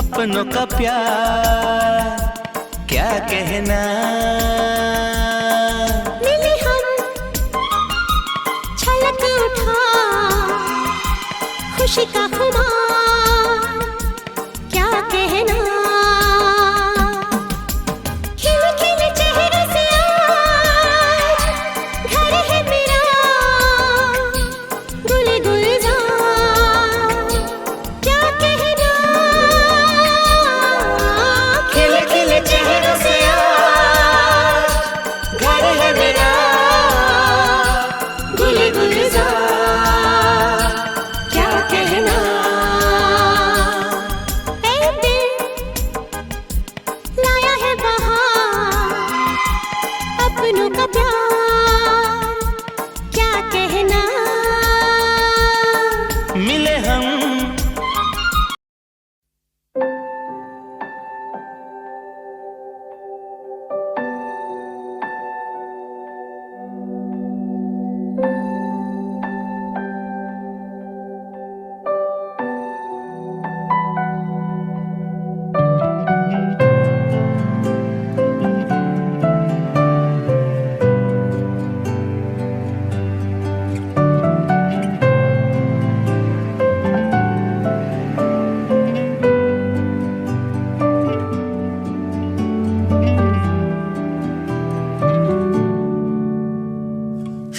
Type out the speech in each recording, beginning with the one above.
अपनों का प्यार क्या कहना। मिले हम छलक उठा खुशी का खुमार क्या कहना। खिले खिले चेहरे से आज घर है मेरा गुल गुलजार क्या कहना। खिले खिले चेहरे से आज घर है मेरा गुल गुलजार क्या कहना। ऐ दिल लाया है बहार अपनों का प्यार क्या कहना। मिले हम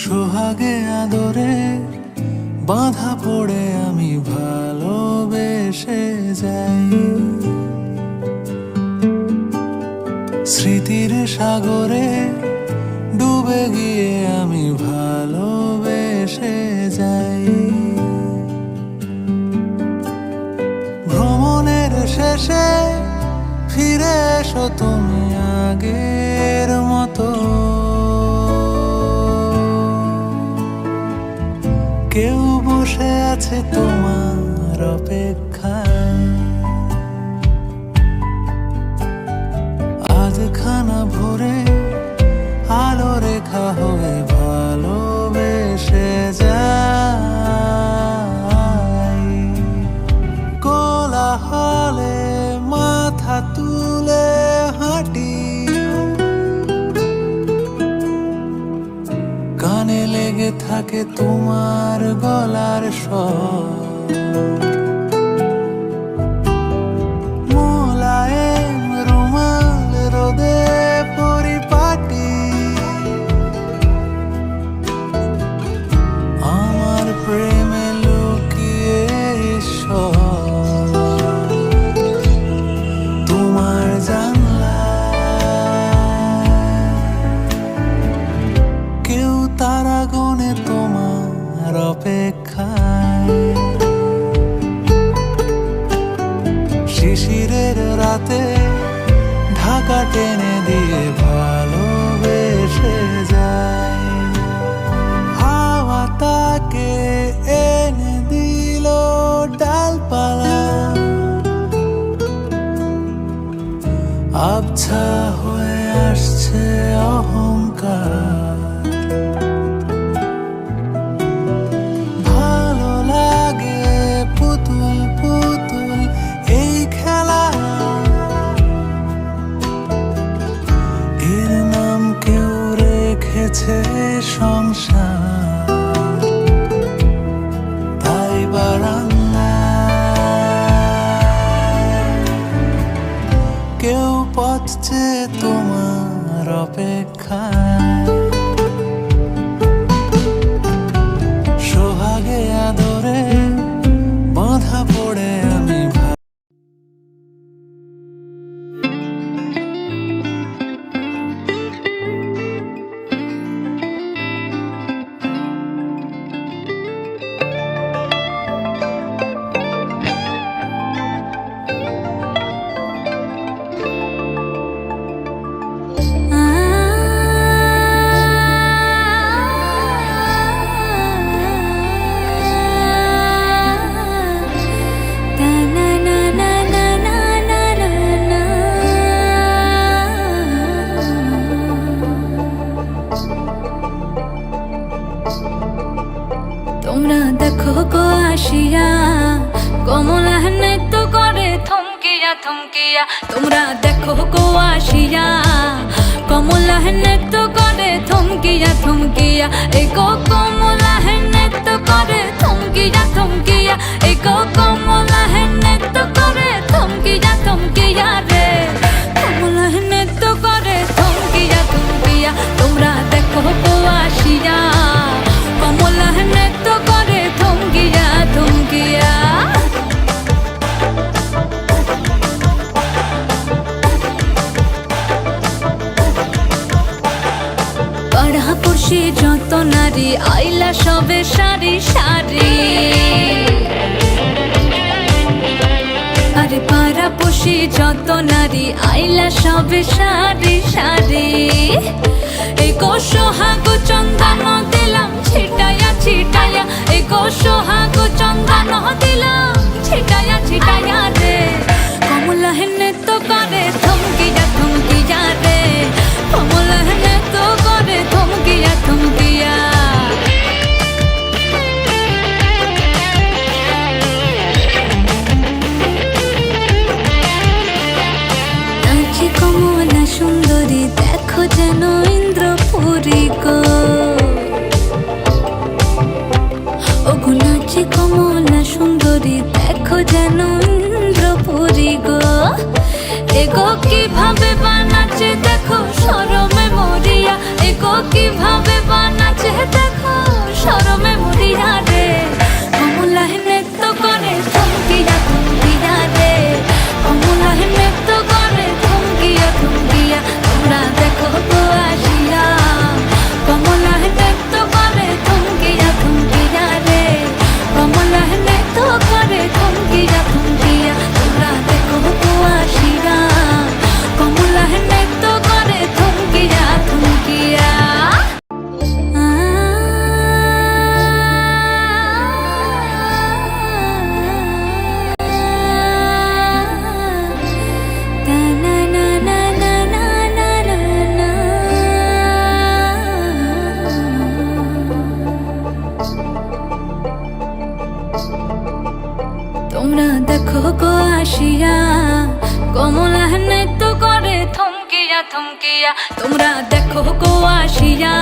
সোহাগে আদরে বাঁধা পড়ে আমি ভালোবেসে যাই। স্মৃতির সাগরে ডুবে গিয়ে আমি ভালোবেসে যাই। ভ্রমণের শেষে ফিরে এসো তুমি আগের মতো। কেউ বসে আছে তোমার অপেক্ষায়। আধখানা ভরে আলো রেখা হয়ে ভালোবেসে যাই। কোলাহলে মাথা তুলে হাঁটি, কানে লেগে থাকে তোমার গলার স্বর। মোলায়েম রুমাল রোদে পরিপাটি, আমার প্রেমে লুকিয়ে ঈশ্বর। তোমার কেউ তারা গনে তোমার অপেক্ষায়। শিশিরের রাতে ঢাকা টেনে দিয়ে ভালোবেসে যায়। হাওয়া তাকে এনে দিল ডালপালা, আবছা হয়ে আসছে অহংকার। ভালো লাগে পুতুল পুতুল এই খেলা, এর নাম কেউ রেখেছে সংসার। তাই বারান্দায় কেউ পথ চেয়ে তোমার অপেক্ষায়। সোহাগে আদরে বাঁধা পড়ে আমি আ তোমরা দেখো গো আসিয়া কমলা নৃত্য করে থমকিয়া থমকিয়া। তোমরা দেখো গো আসিয়া কমলা নৃত্য করে থমকিয়া থমকিয়া। এই গো কমলা নৃত্য করে থমকিয়া থমকিয়া। এই গো কমলা নৃত্য করে থমকিয়া থমকিয়া রে। কমলা নৃত্য করে থমকিয়া থমকিয়া। তোমরা দেখো গো আসিয়া কমলা নৃত্য করে থমকিয়া থমকিয়া। পাড়াপড়শি যত নারী আইলা সবে সারি সারি। আরে পাড়াপড়শি যত নারী আইলা সবে সারি সারি। এই গো সোহাগ চন্দন দিলাম ছিটায়া ছিটায়া। এই গো সোহাগ চন্দন দিলাম ছিটায়া ছিটায়া রে। কমলা নৃত্য করে থমকিয়া থমকিয়া রে। কমলা নৃত্য করে থমকিয়া থমকিয়া। নাচে কমলা সুন্দরী দেখো যেন ইন্দ্রপুরী গো। ওগো নাচে কমলা সুন্দরী দেখো যেন ইন্দ্রপুরী গো। এগো কিভাবে বানাচ্ছে দেখো শরমে মরিয়া। এগো কিভাবে বানাচ্ছে দেখো শরমে মরিয়া রে। কমলা নৃত্য করে থমকিয়া থমকিয়া রে। কমলা নৃত্য করে থমকিয়া থমকিয়া। তোমরা দেখো গো আসিয়া কমলা নৃত্য করে থমকিয়া থমকিয়া রে। কমলা নৃত্য করে থমকিয়া থমকিয়া। তোমরা দেখো গো আসিয়া কমলা নৃত্য করে থমকিয়া থমকিয়া। তোমরা দেখো গো আসিয়া কমলা নৃত্য করে থমকিয়া থমকিয়া। তোমরা দেখো গো আসিয়া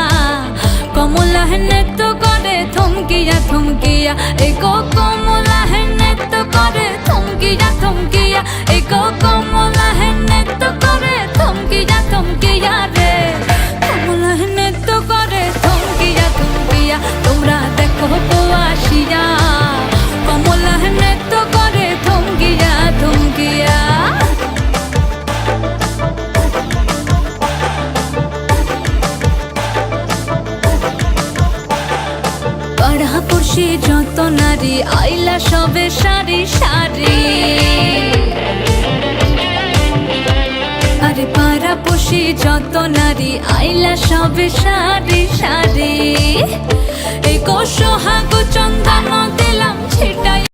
কমলা নৃত্য করে থমকিয়া থমকিয়া। এই গো কমলা নৃত্য করে থমকিয়া থমকিয়া। এই গো কমলা নৃত্য করে থমকিয়া থমকিয়া রে। কমলা নৃত্য করে থমকিয়া থমকিয়া। তোমরা দেখো গো আসিয়া কমলা নৃত্য করে থমকিয়া থমকিয়া। পাড়াপড়শি যত নারী আইলা সবে সারি সারি। আরে পাড়াপড়শি যত নারী আইলা সবে সারি সারি। এই গো সোহাগ চন্দন দিলাম ছিটায়া।